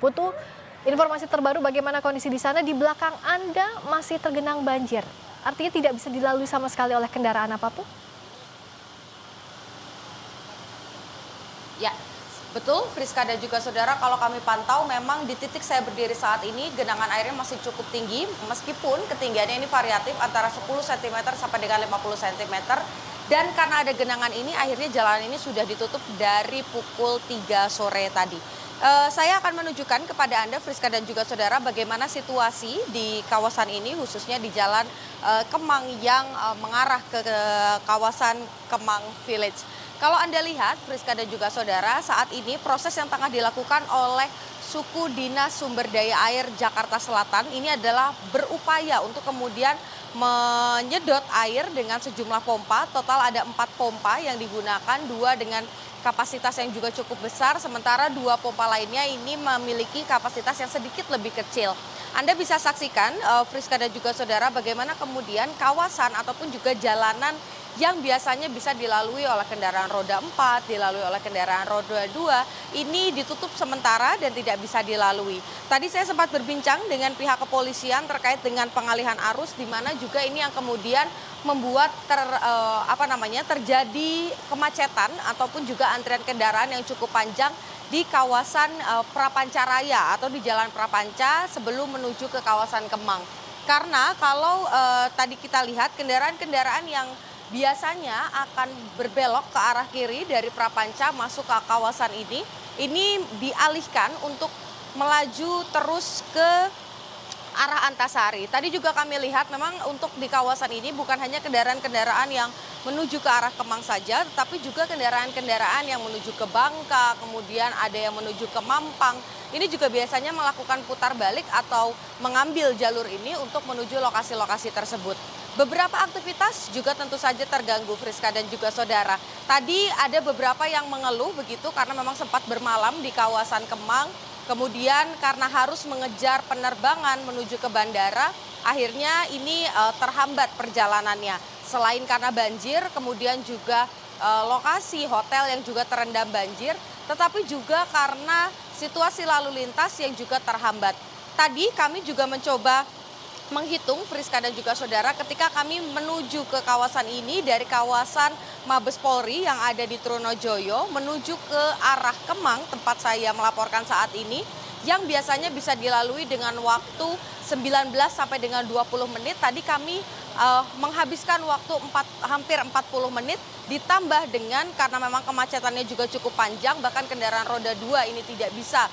Putu, informasi terbaru bagaimana kondisi di sana? Di belakang Anda masih tergenang banjir. Artinya tidak bisa dilalui sama sekali oleh kendaraan apapun? Ya, betul Friska dan juga saudara, kalau kami pantau memang di titik saya berdiri saat ini genangan airnya masih cukup tinggi meskipun ketinggiannya ini variatif antara 10 cm sampai dengan 50 cm. Dan karena ada genangan ini akhirnya jalan ini sudah ditutup dari pukul 3 sore tadi. Saya akan menunjukkan kepada Anda, Friska dan juga saudara, bagaimana situasi di kawasan ini, khususnya di Jalan Kemang yang mengarah ke kawasan Kemang Village. Kalau Anda lihat, Friska dan juga saudara, saat ini proses yang tengah dilakukan oleh Suku Dinas Sumber Daya Air Jakarta Selatan ini adalah berupaya untuk kemudian menyedot air dengan sejumlah pompa. Total ada 4 pompa yang digunakan, 2 dengan kapasitas yang juga cukup besar, sementara 2 pompa lainnya ini memiliki kapasitas yang sedikit lebih kecil. Anda bisa saksikan, Friska dan juga saudara, bagaimana kemudian kawasan ataupun juga jalanan yang biasanya bisa dilalui oleh kendaraan roda 4, dilalui oleh kendaraan roda 2, ini ditutup sementara dan tidak bisa dilalui. Tadi saya sempat berbincang dengan pihak kepolisian terkait dengan pengalihan arus, di mana juga ini yang kemudian membuat terjadi kemacetan ataupun juga antrian kendaraan yang cukup panjang di kawasan Prapancaraya atau di Jalan Prapanca sebelum menuju ke kawasan Kemang. Karena kalau tadi kita lihat kendaraan-kendaraan yang biasanya akan berbelok ke arah kiri dari Prapanca masuk ke kawasan ini dialihkan untuk melaju terus ke arah Antasari. Tadi juga kami lihat memang untuk di kawasan ini bukan hanya kendaraan-kendaraan yang menuju ke arah Kemang saja, tetapi juga kendaraan-kendaraan yang menuju ke Bangka, kemudian ada yang menuju ke Mampang. Ini juga biasanya melakukan putar balik atau mengambil jalur ini untuk menuju lokasi-lokasi tersebut. Beberapa aktivitas juga tentu saja terganggu, Friska dan juga saudara. Tadi ada beberapa yang mengeluh begitu karena memang sempat bermalam di kawasan Kemang. Kemudian karena harus mengejar penerbangan menuju ke bandara, akhirnya ini terhambat perjalanannya. Selain karena banjir, kemudian juga lokasi hotel yang juga terendam banjir, tetapi juga karena situasi lalu lintas yang juga terhambat. Tadi kami juga mencoba menghitung, Friska dan juga saudara, ketika kami menuju ke kawasan ini dari kawasan Mabes Polri yang ada di Trunojoyo menuju ke arah Kemang tempat saya melaporkan saat ini, yang biasanya bisa dilalui dengan waktu 19 sampai dengan 20 menit. Tadi kami menghabiskan waktu hampir 40 menit, ditambah dengan karena memang kemacetannya juga cukup panjang, bahkan kendaraan roda 2 ini tidak bisa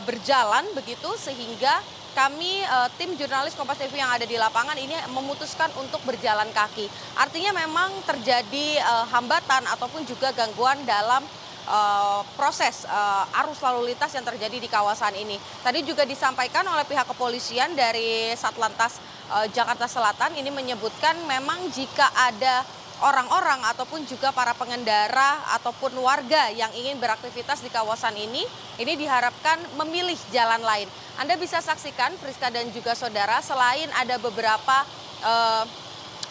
berjalan begitu, sehingga kami tim jurnalis Kompas TV yang ada di lapangan ini memutuskan untuk berjalan kaki. Artinya memang terjadi hambatan ataupun juga gangguan dalam proses arus lalu lintas yang terjadi di kawasan ini. Tadi juga disampaikan oleh pihak kepolisian dari Satlantas Jakarta Selatan ini menyebutkan memang jika ada orang-orang ataupun juga para pengendara ataupun warga yang ingin beraktivitas di kawasan ini diharapkan memilih jalan lain. Anda bisa saksikan, Friska dan juga saudara, selain ada beberapa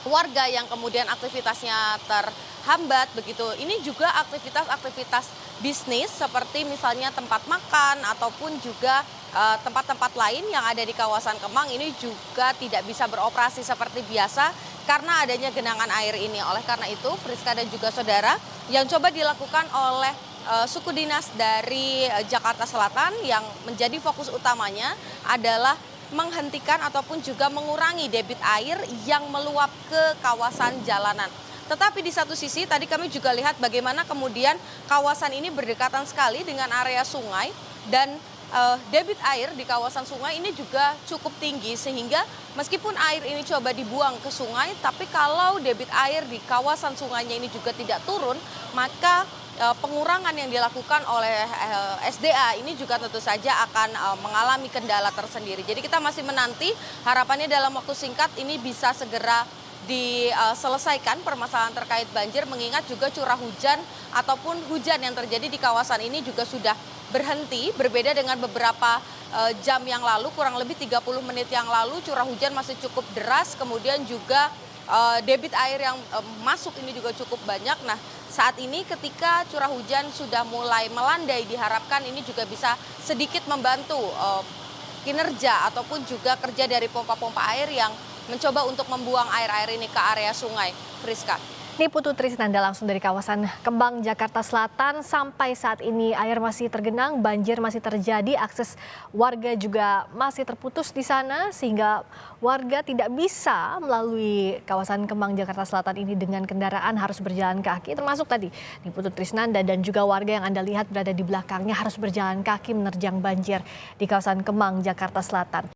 warga yang kemudian aktivitasnya terhambat begitu, ini juga aktivitas-aktivitas bisnis seperti misalnya tempat makan ataupun juga tempat-tempat lain yang ada di kawasan Kemang ini juga tidak bisa beroperasi seperti biasa karena adanya genangan air ini. Oleh karena itu, Friska dan juga saudara, yang coba dilakukan oleh suku dinas dari Jakarta Selatan yang menjadi fokus utamanya adalah menghentikan ataupun juga mengurangi debit air yang meluap ke kawasan jalanan. Tetapi di satu sisi tadi kami juga lihat bagaimana kemudian kawasan ini berdekatan sekali dengan area sungai dan debit air di kawasan sungai ini juga cukup tinggi, sehingga meskipun air ini coba dibuang ke sungai, tapi kalau debit air di kawasan sungainya ini juga tidak turun, maka pengurangan yang dilakukan oleh SDA ini juga tentu saja akan mengalami kendala tersendiri. Jadi kita masih menanti, harapannya dalam waktu singkat ini bisa segera diselesaikan permasalahan terkait banjir, mengingat juga curah hujan ataupun hujan yang terjadi di kawasan ini juga sudah berhenti, berbeda dengan beberapa jam yang lalu, kurang lebih 30 menit yang lalu curah hujan masih cukup deras, kemudian juga debit air yang masuk ini juga cukup banyak. Nah, saat ini ketika curah hujan sudah mulai melandai, diharapkan ini juga bisa sedikit membantu kinerja ataupun juga kerja dari pompa-pompa air yang mencoba untuk membuang air-air ini ke area sungai. Friska. Ini Putu Trisnanda langsung dari kawasan Kemang, Jakarta Selatan. Sampai saat ini air masih tergenang, banjir masih terjadi, akses warga juga masih terputus di sana sehingga warga tidak bisa melalui kawasan Kemang, Jakarta Selatan ini dengan kendaraan, harus berjalan kaki. Termasuk tadi ini Putu Trisnanda dan juga warga yang Anda lihat berada di belakangnya harus berjalan kaki menerjang banjir di kawasan Kemang, Jakarta Selatan.